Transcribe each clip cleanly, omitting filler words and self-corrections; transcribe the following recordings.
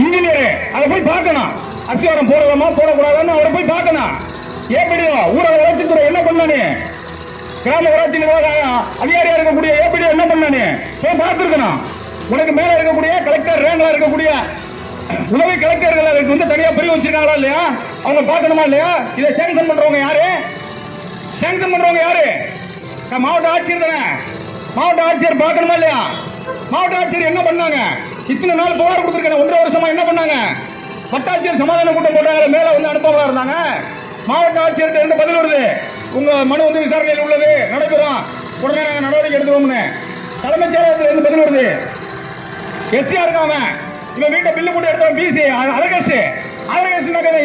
Engineer அதை போய் பார்க்கணும். அஸ்திவாரம் போடலாமா போடக்கூடாதுன்னு அவரை போய் பார்க்கணும். ஏபிடிஓ ஊரக வளர்ச்சித்துறை என்ன பண்ணானே, கிராம வளர்ச்சி நிர்வாக அதிகாரியா இருக்கக்கூடிய ஏபிடிஓ என்ன பண்ணானே போய் பார்த்துருக்கணும். உனக்கு மேல இருக்கக்கூடிய கலெக்டர் ரேங்க்ல இருக்கக்கூடிய உதவி கலெக்டர்கள் வந்து தனியா பிரிவு வச்சிருக்காங்களா இல்லையா, அவங்க பார்க்கணுமா இல்லையா? இதை சேங்ஷன் பண்றவங்க யாரு? சேங்ஷன் பண்றவங்க யாரு? மாவட்ட ஆட்சியர் தானே. மாவட்ட ஆட்சியர் பார்க்கணுமா இல்லையா? மாவட்ட ஆட்சியர் என்ன பண்ணாங்க? இத்தனை நாள் புகார் கொடுத்துருக்கேன், 1.5 வருஷமா என்ன பண்ணாங்க? வட்டாட்சியர் சமாதான கூட்டம் போட்டாங்க, மேல வந்து அனுப்பவா இருந்தாங்க. மாவட்ட ஆட்சியர்கிட்ட என்ன பதில் வருது? உங்க மனு வந்து விசாரணையில் உள்ளது, நடைபெறும், உடனே நாங்கள் நடவடிக்கை எடுத்துவோம்னு தலைமைச் செயலகத்தில் இருந்து பதில் வருது. எஸ்சியா இருக்காம இவன் வீட்டை பில்லு போட்டு எடுத்தவன் பிசி அழகேஷ்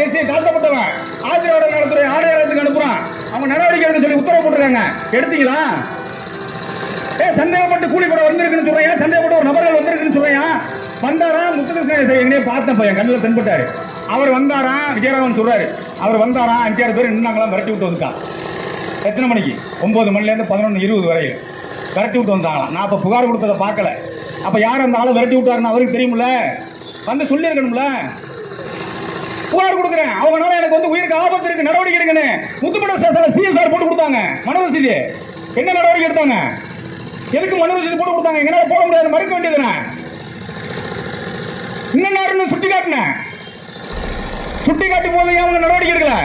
எஸ்சி தாழ்த்தப்பட்டவன் ஆட்சியாளர் நலத்துறை ஆணையரகத்துக்கு அனுப்புறான். அவங்க நடவடிக்கை எடுக்க சொல்லி உத்தரவு போட்டுருக்காங்க. எடுத்தீங்களா? சந்தேகப்பட்டு கூலி கூட வந்திருக்குன்னு சொல்றேன், சந்தேகப்பட்டு ஒரு நபர்கள் வந்திருக்குன்னு சொல்றேன். வந்தாரா முத்துகிருஷ்ணன் எங்கேயே பார்த்தேன், பையன் கண்ணில் தென்பட்டாரு. அவர் வந்தாரா, விஜயராமன் சொல்றாரு, அவர் வந்தாரா 5-6 பேர் நின்னாங்களாம், விரட்டி விட்டு வந்துட்டான். எத்தனை மணிக்கு? 9 மணிலேருந்து 11:20 வரையில் விரட்டி விட்டு வந்தாங்களாம். நான் அப்போ புகார் கொடுத்ததை பார்க்கல. அப்போ யார் அந்த ஆளை விரட்டி விட்டாருன்னு அவருக்கு தெரியுமில்ல, வந்து சொல்லியிருக்கணும்ல. புகார் கொடுக்குறேன், அவங்களால எனக்கு வந்து உயிருக்கு ஆபத்து இருக்கு, நடவடிக்கை எடுக்கணும். முத்துப்பட ஸ்டேஷன்ல சிஎஸ்ஆர் போட்டு கொடுத்தாங்க மனு ரசீது. என்ன நடவடிக்கை எடுத்தாங்க? எதுக்கு மனு ரசீது போட்டு கொடுத்தாங்க? எங்களால போட முடியாது, மறுக்க வேண்டியதுன. இன்னும் சுட்டி காட்டினேன், சுட்டி காட்டும் போது அவங்க நடவடிக்கை எடுக்கல.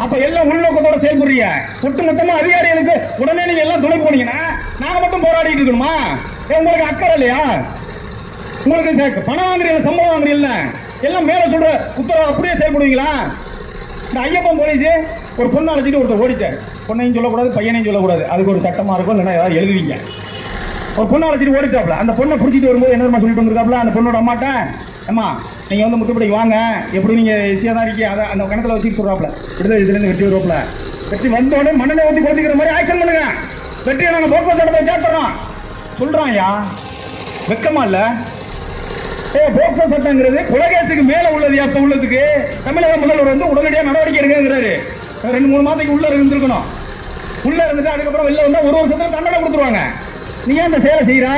அப்ப எல்லாம் உள்நோக்கத்தோட செயல்படுறீங்க. ஒட்டுமொத்தமா அதிகாரிகளுக்கு உடனே நீங்க எல்லாம் துணை போனீங்கன்னா நாங்க மட்டும் போராடிட்டு இருக்கணுமா? உங்களுக்கு அக்கறை இல்லையா? உங்களுக்கு பணம் வாங்குறீங்க, சம்பளம் வாங்குறீங்க, எல்லாம் மேல சொல்ற உத்தரவு அப்படியே செயல்படுவீங்களா? இந்த ஐயப்பன் போலீஸ் ஒரு பொண்ணை அழைச்சிட்டு ஒருத்தர் ஓடிட்டார். பொண்ணையும் சொல்லக்கூடாது, பையனையும் சொல்லக்கூடாது, அதுக்கு ஒரு சட்டமா இருக்கும், இல்லைன்னா ஏதாவது எழுதுவீங்க. ஒரு பொண்ணை அழைச்சிட்டு ஓடிட்டாப்ல. அந்த பொண்ணை பிடிச்சிட்டு வரும்போது என்ன சொல்லிட்டு வந்துருக்காப்ல அந்த பொண்ணோட அம்மாட்ட, அம்மா நீங்க வந்து முத்துப்படிக்கு வாங்க, எப்படி நீங்க ஈஸியாக தான் இருக்கீங்க, அதை அந்த கணத்தில் வச்சுட்டு சொல்றாப்ல. விடுதலை இதுலேருந்து வெற்றி வருவாப்ல. வெற்றி வந்தோடனே மண்ணனை ஊற்றி கொடுத்துக்கிற மாதிரி ஆக்ஷன் பண்ணுங்க. வெற்றியை நாங்கள் போக்குவரத்து போய் கேட்கறோம் சொல்றான்யா. வெக்கமா இல்ல? போக்சோ சட்டங்கிறது குலகேசுக்கு மேல உள்ளது. அப்ப உள்ளதுக்கு தமிழக முதல்வர் வந்து உடனடியாக நடவடிக்கை எடுக்கிறாரு. 2-3 மாதத்துக்கு உள்ள இருந்திருக்கணும். உள்ள இருந்துட்டு அதுக்கப்புறம் வெளில வந்தா 1 வருஷத்துல தண்டனை கொடுத்துருவாங்க. நீ ஏன் இந்த சேலை செய்யற?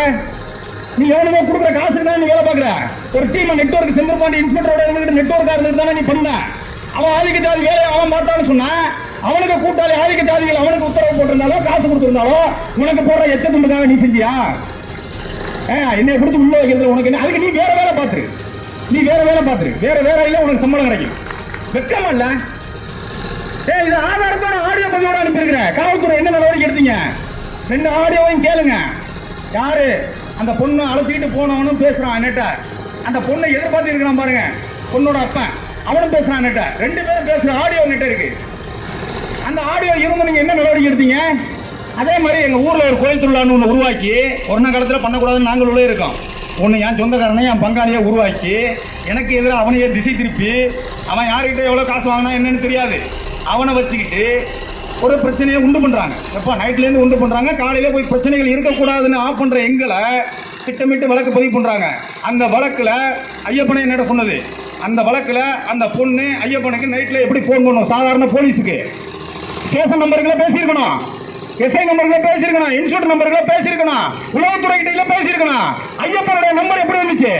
நீ எவ்வளவோ கொடுக்குற காசுக்கு தான் நீ வேலை பார்க்குற. ஒரு டீம் நெட்வொர்க் செந்தில்பாண்டி இன்ஸ்பெக்டரோட இருந்துட்டு நெட்வொர்க்கா இருந்துட்டு தானே நீ பண்ண. அவன் ஆதிக்க ஜாதி வேலையை அவன் பார்த்தான்னு சொன்னா, அவனுக்கு கூட்டாளி ஆதிக்க ஜாதிகள் அவனுக்கு உத்தரவு போட்டிருந்தாலோ காசு கொடுத்திருந்தாலோ உனக்கு போடுற எச்சத்துக்காக நீ செஞ்சியா? என்னை பிடிச்சி உள்ள வைக்கிறது உனக்கு என்ன? அதுக்கு நீ வேற வேலை பார்த்துரு, நீ வேற வேலை பார்த்துரு, வேற வேலையில உனக்கு சம்பளம் கிடைக்கும். வெக்கமா இல்ல? இது ஆதாரத்தோட ஆடியோ பதிவோட அனுப்பியிருக்கிற காவல்துறை என்ன நடவடிக்கை எடுத்தீங்க? 2 ஆடியோவையும் கேளுங்க. யாரு அந்த பொண்ணு அழைச்சிக்கிட்டு போனவனும் பேசுறான் என்னட்ட. அந்த பொண்ணை எதிர்பார்த்து இருக்கிறான் பாருங்க, பொண்ணோட அப்பன் அவனும் பேசுறான் என்னட்ட. 2 பேரும் பேசுற ஆடியோ கிட்ட இருக்கு. அந்த ஆடியோ இருந்து நீங்க என்ன நடவடிக்கை எடுத்தீங்க? அதே மாதிரி எங்க ஊர்ல ஒரு கோயில் திருவிழான்னு ஒன்று உருவாக்கி கொரோனா காலத்தில் பண்ணக்கூடாதுன்னு நாங்கள் உள்ளே இருக்கோம். ஒன்று என் சொந்தக்காரனை என் பங்காளியை உருவாக்கி எனக்கு எதிராக அவனையே திசை திருப்பி, அவன் யாருக்கிட்ட எவ்வளோ காசு வாங்கினா என்னன்னு தெரியாது, அவனை வச்சுக்கிட்டு ஒரு பிரச்சனையை உண்டு பண்றாங்க. எப்போ நைட்லேருந்து உண்டு பண்றாங்க, காலையில போய் பிரச்சனைகள் இருக்கக்கூடாதுன்னு ஆஃப் பண்ற எங்களை திட்டமிட்டு வழக்கு பதிவு பண்றாங்க. அந்த வழக்குல ஐயப்பனை என்னிட சொன்னது, அந்த வழக்குல அந்த பொண்ணு ஐயப்பனுக்கு நைட்ல எப்படி போன் பண்ணும்? சாதாரண போலீஸுக்கு ஸ்டேஷன் நம்பருக்குள்ள பேசியிருக்கணும், எஸ்ஐ நம்பருக்குள்ள பேசியிருக்கணும், இன்ஸ்டியூட் நம்பருக்குள்ள பேசியிருக்கணும், உளவுத்துறை கிட்ட பேசியிருக்கணும். ஐயப்பனுடைய நம்பர் எப்படி வந்துச்சு?